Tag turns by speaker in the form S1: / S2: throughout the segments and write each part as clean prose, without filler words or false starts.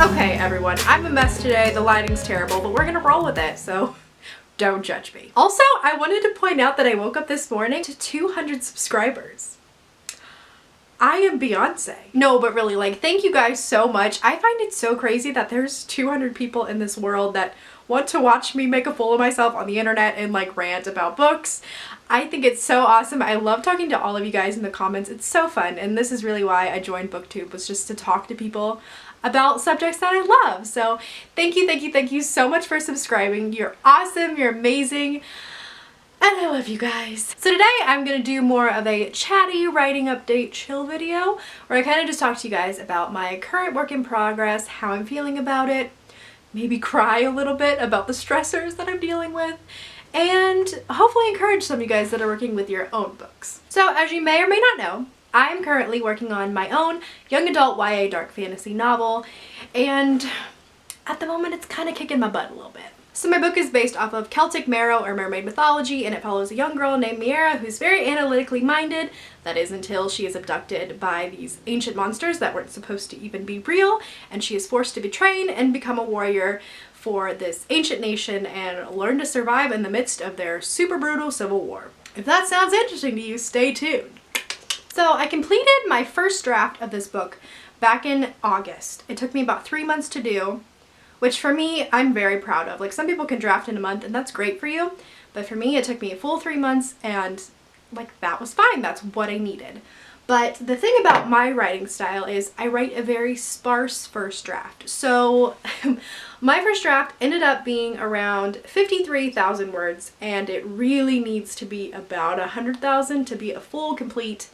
S1: Okay, everyone, I'm a mess today. The lighting's terrible, but we're gonna roll with it, so don't judge me. Also, I wanted to point out that I woke up this morning to 200 subscribers. I am Beyonce. No, but really, like, thank you guys so much. I find it so crazy that there's 200 people in this world that want to watch me make a fool of myself on the internet and like rant about books. I think it's so awesome. I love talking to all of you guys in the comments. It's so fun, and this is really why I joined BookTube, was just to talk to people about subjects that I love. So thank you so much for subscribing. You're awesome, you're amazing, and I love you guys. So today I'm gonna do more of a chatty writing update chill video where I kind of just talk to you guys about my current work in progress, how I'm feeling about it, maybe cry a little bit about the stressors that I'm dealing with, and hopefully encourage some of you guys that are working with your own books. So as you may or may not know, I'm currently working on my own young adult YA dark fantasy novel, and at the moment it's kind of kicking my butt a little bit. So my book is based off of Celtic Merrow or mermaid mythology, and it follows a young girl named Miera who's very analytically minded. That is until she is abducted by these ancient monsters that weren't supposed to even be real, and she is forced to be trained and become a warrior for this ancient nation and learn to survive in the midst of their super brutal civil war. If that sounds interesting to you, stay tuned. So I completed my first draft of this book back in August. It took me about 3 months to do, which for me, I'm very proud of. Like, some people can draft in a month and that's great for you, but for me it took me a full 3 months, and like, that was fine. That's what I needed. But the thing about my writing style is I write a very sparse first draft. So my first draft ended up being around 53,000 words, and it really needs to be about 100,000 to be a full, complete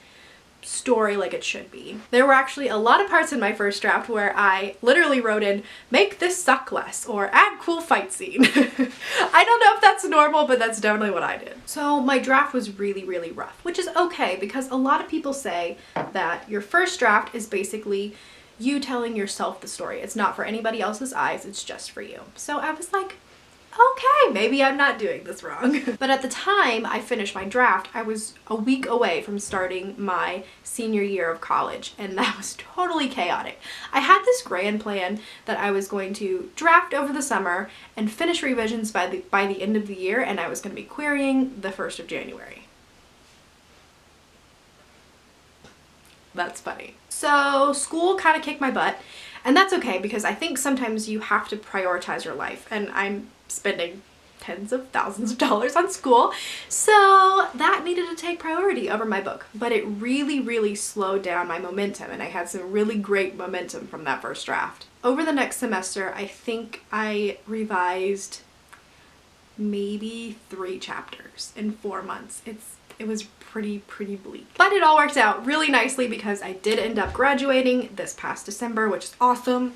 S1: story like it should be. There were actually a lot of parts in my first draft where I literally wrote in, make this suck less, or add cool fight scene. I don't know if that's normal, but that's definitely what I did. So my draft was really rough, which is okay because a lot of people say that your first draft is basically you telling yourself the story. It's not for anybody else's eyes, it's just for you. So I was like, okay, maybe I'm not doing this wrong. But at the time I finished my draft, I was a week away from starting my senior year of college, and that was totally chaotic. I had this grand plan that I was going to draft over the summer and finish revisions by the end of the year, and I was going to be querying the 1st of January. That's funny. So school kind of kicked my butt, and that's okay because I think sometimes you have to prioritize your life, and I'm spending tens of thousands of dollars on school, so that needed to take priority over my book. But it really slowed down my momentum, and I had some really great momentum from that first draft. Over the next semester, I think I revised maybe 3 chapters in 4 months. It was pretty bleak. But it all worked out really nicely because I did end up graduating this past December, which is awesome.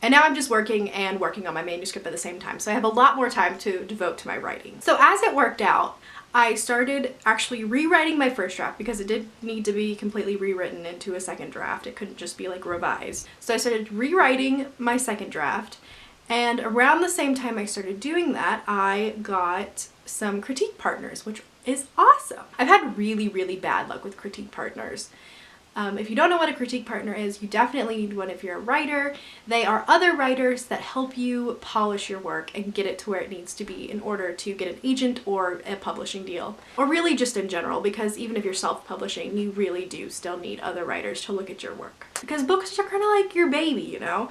S1: And now I'm just working on my manuscript at the same time, so I have a lot more time to devote to my writing. So as it worked out, I started actually rewriting my first draft because it did need to be completely rewritten into a second draft. It couldn't just be like revised. So I started rewriting my second draft, and around the same time I started doing that, I got some critique partners, which is awesome. I've had really bad luck with critique partners. If you don't know what a critique partner is, you definitely need one if you're a writer. They are other writers that help you polish your work and get it to where it needs to be in order to get an agent or a publishing deal. Or really just in general, because even if you're self-publishing, you really do still need other writers to look at your work. Because books are kind of like your baby, you know?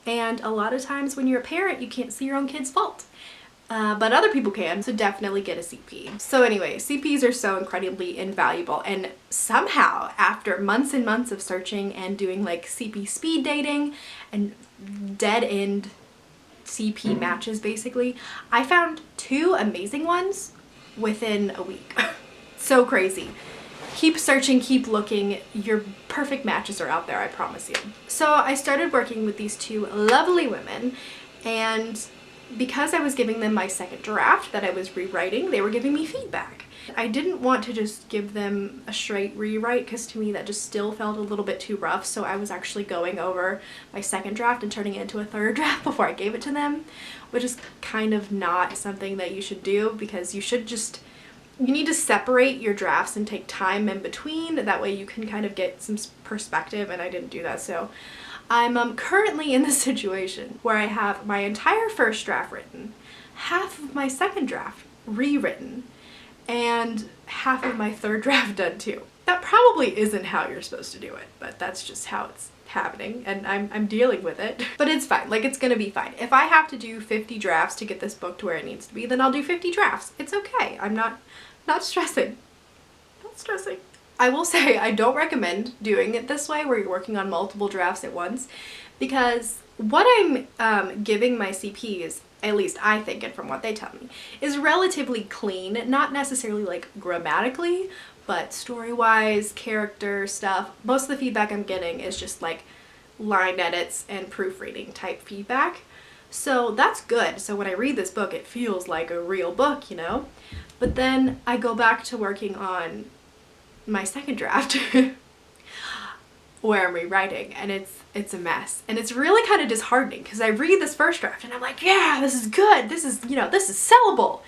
S1: And a lot of times when you're a parent, you can't see your own kid's fault. But other people can, so definitely get a CP. So anyway, CPs are so incredibly invaluable, and somehow after months and months of searching and doing like CP speed dating and dead-end CP matches basically, I found 2 amazing ones within a week. So crazy. Keep searching, keep looking, your perfect matches are out there, I promise you. So I started working with these 2 lovely women, and because I was giving them my second draft that I was rewriting, they were giving me feedback. I didn't want to just give them a straight rewrite because to me that just still felt a little bit too rough, so I was actually going over my second draft and turning it into a third draft before I gave it to them, which is kind of not something that you should do, because you need to separate your drafts and take time in between. That way you can kind of get some perspective, and I didn't do that, so I'm currently in the situation where I have my entire first draft written, half of my second draft rewritten, and half of my third draft done too. That probably isn't how you're supposed to do it, but that's just how it's happening, and I'm dealing with it. But it's fine, like it's gonna be fine. If I have to do 50 drafts to get this book to where it needs to be, then I'll do 50 drafts. It's okay. I'm not stressing. Not stressing. I will say I don't recommend doing it this way where you're working on multiple drafts at once, because what I'm giving my CPs, at least I think, and from what they tell me, is relatively clean. Not necessarily like grammatically, but story-wise, character stuff. Most of the feedback I'm getting is just like line edits and proofreading type feedback. So that's good. So when I read this book, it feels like a real book, you know? But then I go back to working on my second draft where I'm rewriting, and it's a mess. And it's really kind of disheartening because I read this first draft and I'm like, yeah, this is good. This is, you know, this is sellable.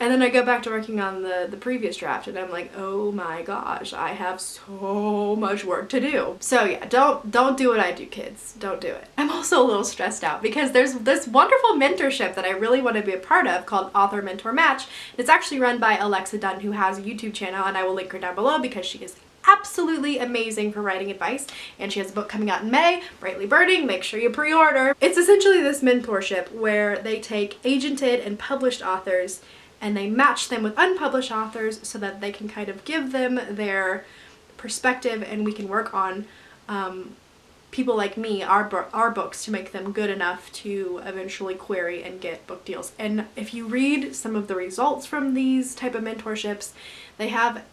S1: And then I go back to working on the previous draft and I'm like, oh my gosh, I have so much work to do. So yeah, don't do what I do, kids. Don't do it. I'm also a little stressed out because there's this wonderful mentorship that I really want to be a part of called Author Mentor Match. It's actually run by Alexa Dunn, who has a YouTube channel, and I will link her down below because she is absolutely amazing for writing advice, and she has a book coming out in May, Brightly Birding. Make sure you pre-order. It's essentially this mentorship where they take agented and published authors and they match them with unpublished authors so that they can kind of give them their perspective, and we can work on people like me, our books, to make them good enough to eventually query and get book deals. And if you read some of the results from these type of mentorships, they have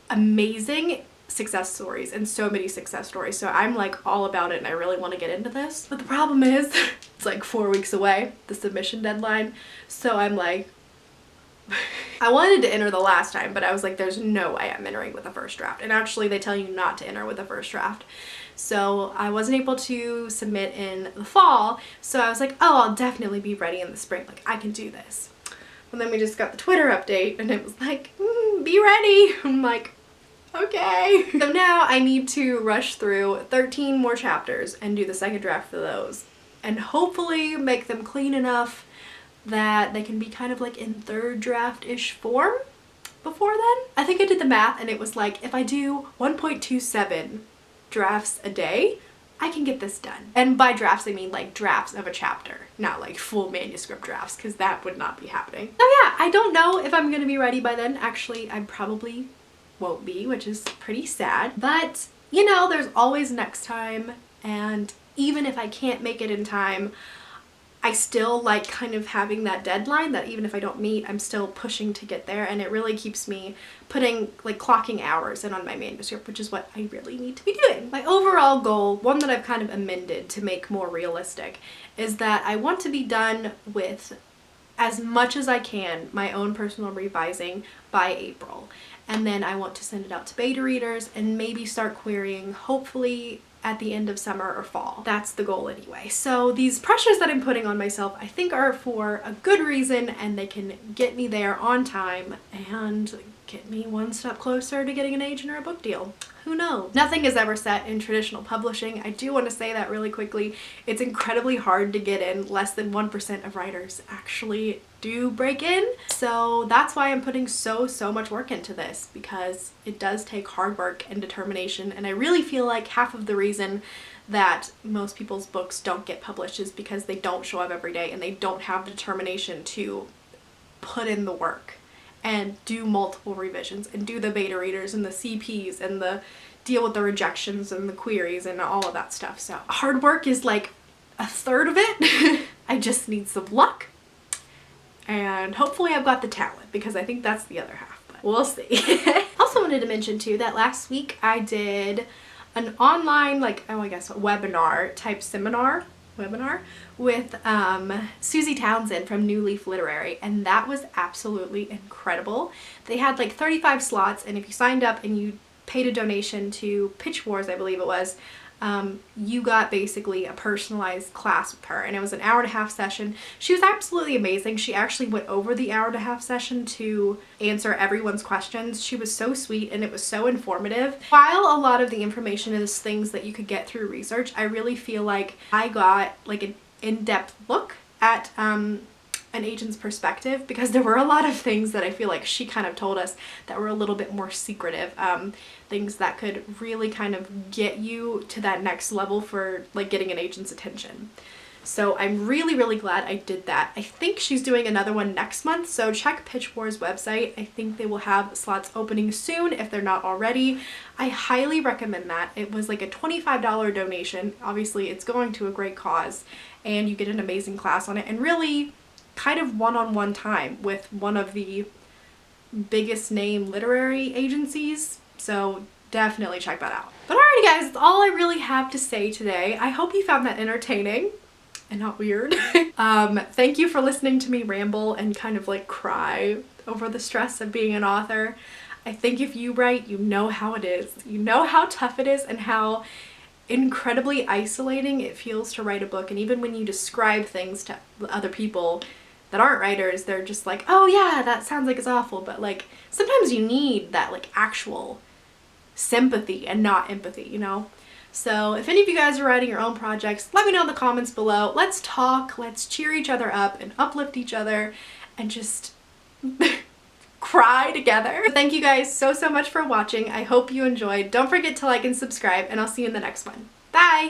S1: amazing success stories and so many success stories. So I'm like all about it and I really want to get into this. But the problem is it's like 4 weeks away, the submission deadline. So I'm like, I wanted to enter the last time, but I was like, there's no way I'm entering with a first draft. And actually they tell you not to enter with a first draft. So I wasn't able to submit in the fall. So I was like, oh, I'll definitely be ready in the spring. Like, I can do this. And then we just got the Twitter update and it was like, be ready. I'm like, okay. So now I need to rush through 13 more chapters and do the second draft for those. And hopefully make them clean enough that they can be kind of like in third draft-ish form before then. I think I did the math and it was like, if I do 1.27 drafts a day, I can get this done. And by drafts, I mean like drafts of a chapter, not like full manuscript drafts, because that would not be happening. So yeah, I don't know if I'm gonna be ready by then. Actually, I probably won't be, which is pretty sad. But, you know, there's always next time, and even if I can't make it in time, I still like kind of having that deadline that even if I don't meet, I'm still pushing to get there, and it really keeps me putting, like, clocking hours in on my manuscript, which is what I really need to be doing. My overall goal, one that I've kind of amended to make more realistic, is that I want to be done with as much as I can my own personal revising by April. And then I want to send it out to beta readers and maybe start querying, hopefully at the end of summer or fall. That's the goal anyway. So these pressures that I'm putting on myself, I think, are for a good reason, and they can get me there on time and get me one step closer to getting an agent or a book deal. Who knows? Nothing is ever set in traditional publishing. I do want to say that really quickly. It's incredibly hard to get in. Less than 1% of writers actually do break in. So that's why I'm putting so much work into this, because it does take hard work and determination. And I really feel like half of the reason that most people's books don't get published is because they don't show up every day and they don't have the determination to put in the work and do multiple revisions and do the beta readers and the CPs and the deal with the rejections and the queries and all of that stuff. So hard work is like a third of it. I just need some luck, and hopefully I've got the talent, because I think that's the other half, but we'll see. Also wanted to mention too that last week I did an online, like, oh, I guess webinar type webinar with Susie Townsend from New Leaf Literary, and that was absolutely incredible. They had like 35 slots, and if you signed up and you paid a donation to Pitch Wars, I believe it was, you got basically a personalized class with her, and it was an 1.5-hour session. She was absolutely amazing. She actually went over the 1.5-hour session to answer everyone's questions. She was so sweet and it was so informative. While a lot of the information is things that you could get through research, I really feel like I got like an in-depth look at an agent's perspective, because there were a lot of things that I feel like she kind of told us that were a little bit more secretive, things that could really kind of get you to that next level for like getting an agent's attention. So I'm really, really glad I did that. I think she's doing another one next month, so check Pitch War's website. I think they will have slots opening soon if they're not already. I highly recommend that. It was like a $25 donation. Obviously it's going to a great cause, and you get an amazing class on it, and really kind of one-on-one time with one of the biggest name literary agencies, so definitely check that out. But alrighty guys, that's all I really have to say today. I hope you found that entertaining and not weird. Thank you for listening to me ramble and kind of like cry over the stress of being an author. I think if you write, you know how it is. You know how tough it is and how incredibly isolating it feels to write a book. And even when you describe things to other people that aren't writers, they're just like, oh yeah, that sounds like it's awful. But like sometimes you need that like actual sympathy and not empathy, you know? So if any of you guys are writing your own projects, let me know in the comments below. Let's talk, let's cheer each other up and uplift each other and just cry together. Thank you guys so much for watching. I hope you enjoyed. Don't forget to like and subscribe, and I'll see you in the next one. Bye!